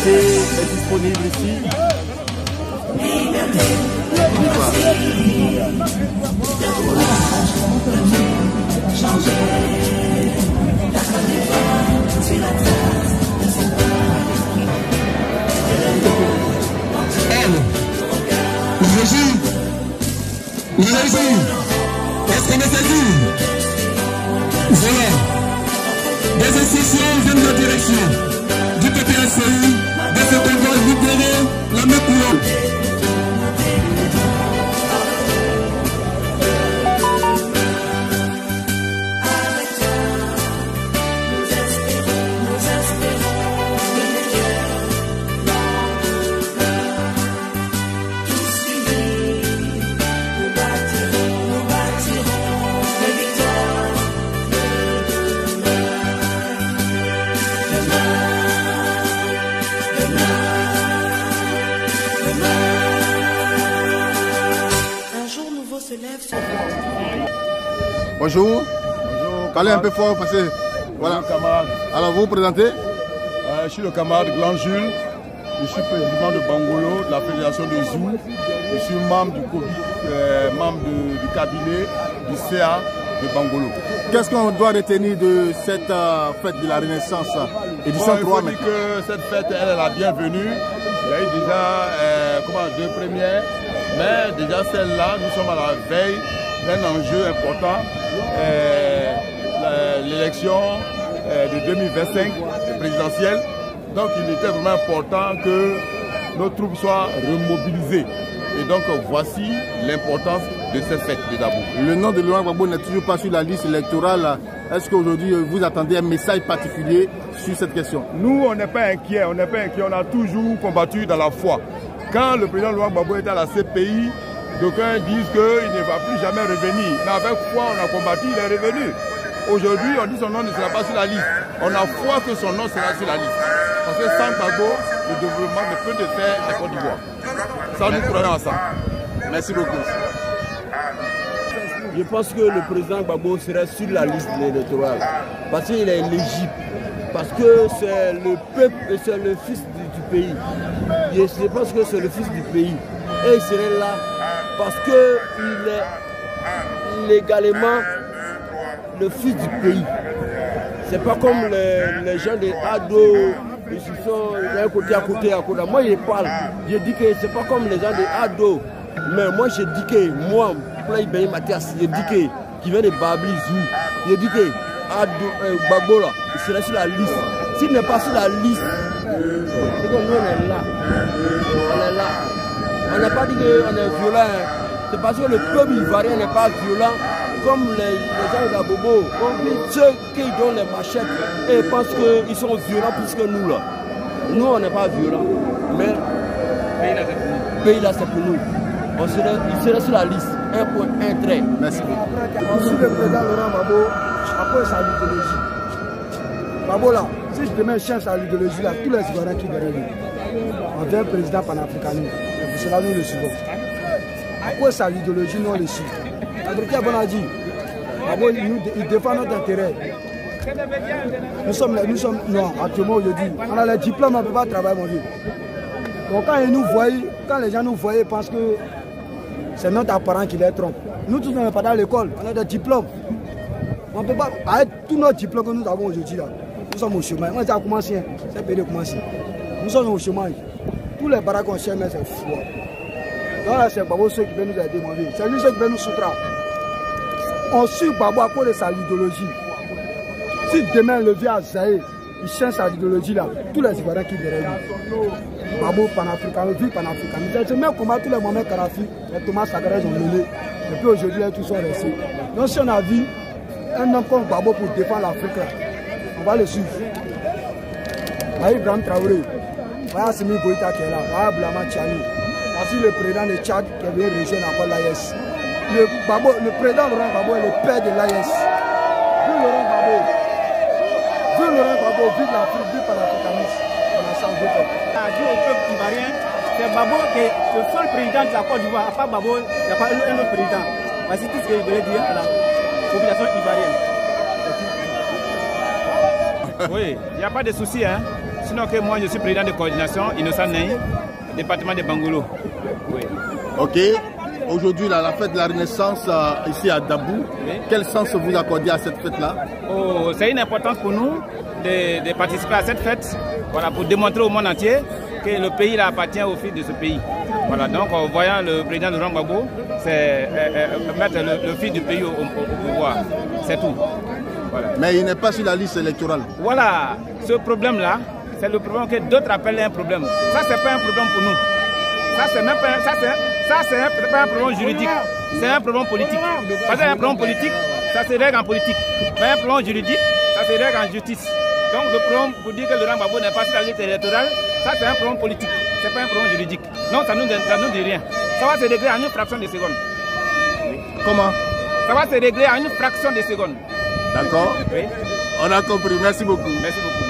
liberté est disponible ici. Est-ce qu'on est saisi? Voilà. Des instructions viennent de la direction du PPSCI de ce convoi libérer la main courante. Bonjour. Bonjour. Parlez un peu fort parce que voilà. Bonjour, camarade. Alors vous vous présentez? Je suis le camarade Glan Jules. Je suis président de Bangolo, de la fédération de Zou. Je suis membre du du cabinet du CA de Bangolo. Qu'est-ce qu'on doit retenir de cette fête de la Renaissance édition 3? Il faut dire que cette fête elle est la bienvenue. Il y a eu déjà 2 premières, mais déjà celle-là, nous sommes à la veille d'un enjeu important, l'élection de 2025 présidentielle. Donc il était vraiment important que nos troupes soient remobilisées. Et donc voici l'importance de cette fête de Dabo. Le nom de Laurent Gbagbo n'est toujours pas sur la liste électorale. Est-ce qu'aujourd'hui vous attendez un message particulier sur cette question? Nous, on n'est pas inquiets, on a toujours combattu dans la foi. Quand le président Laurent Gbagbo était à la CPI, d'aucuns disent qu'il ne va plus jamais revenir. Mais avec foi, on a combattu, il est revenu. Aujourd'hui, on dit son nom ne sera pas sur la liste. On a foi que son nom sera sur la liste. Parce que sans Gbagbo, le développement ne peut se faire à Côte d'Ivoire. Ça, nous croyons à ça. Merci beaucoup. Je pense que le président Gbagbo serait sur la liste électorale. Parce qu'il est éligible. Parce que c'est le peuple et c'est le fils du pays. Je pense que c'est le fils du pays. Et il serait là parce qu'il est légalement le fils du pays. C'est pas comme les gens des ados, ils sont d'un côté à côté. Moi je parle, je dis que c'est pas comme les gens des ados. Mais moi je dis que moi, Mathias, je dis que qui vient de Babli Zou, je dis que Gbagbo là, il serait sur la liste. S'il n'est pas sur la liste, c'est que nous on est là. On est là. On n'a pas dit qu'on est violent. C'est parce que le peuple ivoirien n'est pas violent comme les gens de la Bobo. Ceux qui donnent les machettes et pensent qu'ils sont violents plus que nous là. Nous on n'est pas violents. Mais le pays là c'est pour nous. Il serait sur la liste. Un point, un trait. Merci. Ensuite, le président Laurent Gbagbo, après sa idéologie. Gbagbo là, si je te mets chef à l'idéologie là, tous les Ivoiriens qui derrière lui. On devient président panafricaniste. C'est cela nous le suivons. Après sa idéologie, nous on le suit. Adrien Bonadi, Gbagbo il défend notre intérêt. Nous sommes non, actuellement aujourd'hui, on a les diplômes, on ne peut pas travailler mon Dieu. Donc quand les gens nous voient, ils pensent que c'est notre apparent qui les trompe. Nous tous, on n'est pas dans l'école, on a des diplômes. On ne peut pas, avec tous nos diplômes que nous avons aujourd'hui, nous sommes au chômage. On a commencé, c'est pédé commencé. Nous sommes au chômage. Tous les baraques qu'on cherche, c'est fou. Donc là, c'est Gbagbo ceux qui veulent nous aider, mon Dieu. C'est lui ceux qui veulent nous soutenir. On suit Gbagbo à cause de sa idéologie. Si demain le vieux Azaï, il change sa idéologie là, tous les Ivoiriens qui derrière lui. Gbagbo panafricain, vie panafricain. C'est le même combat tous les Mohamed Kadhafi, les Thomas Sankara ont mené. Et puis aujourd'hui, tous sont restés. Donc si on a vu un homme comme Gbagbo pour défendre l'Afrique, on va le suivre. Voyez Ibrahim Traoré, voyez Assimi Goïta qui est là, voyez Blama Tchani. Voici le président de Tchad qui est venu rejoindre encore l'AES. Le président Laurent Gbagbo est le père de l'AES. Vive Laurent Gbagbo. Vive Laurent Gbagbo, vive l'Afrique, vive panafricanisme. On a changé de peuple. Dit au peuple ivoirien, c'est Gbagbo qui est le seul président de la Côte d'Ivoire. À part Gbagbo, il n'y a pas un autre président. Voici tout ce que je voulais dire à la population ivoirienne. Oui, il n'y a pas de souci. Hein. sinon que moi je suis président de coordination Innocent Ney, département de Bangolo. Oui. Ok. Aujourd'hui, la fête de la Renaissance ici à Dabou, oui. Quel sens vous accordez à cette fête-là? Oh, c'est une importance pour nous de participer à cette fête, voilà, pour démontrer au monde entier que le pays là, appartient aux fils de ce pays. Voilà, donc en voyant le président Laurent Gbagbo, c'est mettre le fils du pays au pouvoir. C'est tout. Voilà. Mais il n'est pas sur la liste électorale. Voilà, ce problème-là, c'est le problème que d'autres appellent un problème. Ça, c'est pas un problème pour nous. Ça, c'est même pas, c'est pas un problème juridique, c'est un problème politique. Parce qu'un problème politique, ça se règle en politique. Mais un problème juridique, ça se règle en justice. Donc le problème pour dire que Laurent Gbagbo n'est pas sur la liste électorale, ça c'est un problème politique, c'est pas un problème juridique. Non, ça nous dit rien. Ça va se régler en une fraction de seconde. Comment? Ça va se régler en une fraction de seconde. D'accord. Oui. On a compris. Merci beaucoup. Merci beaucoup.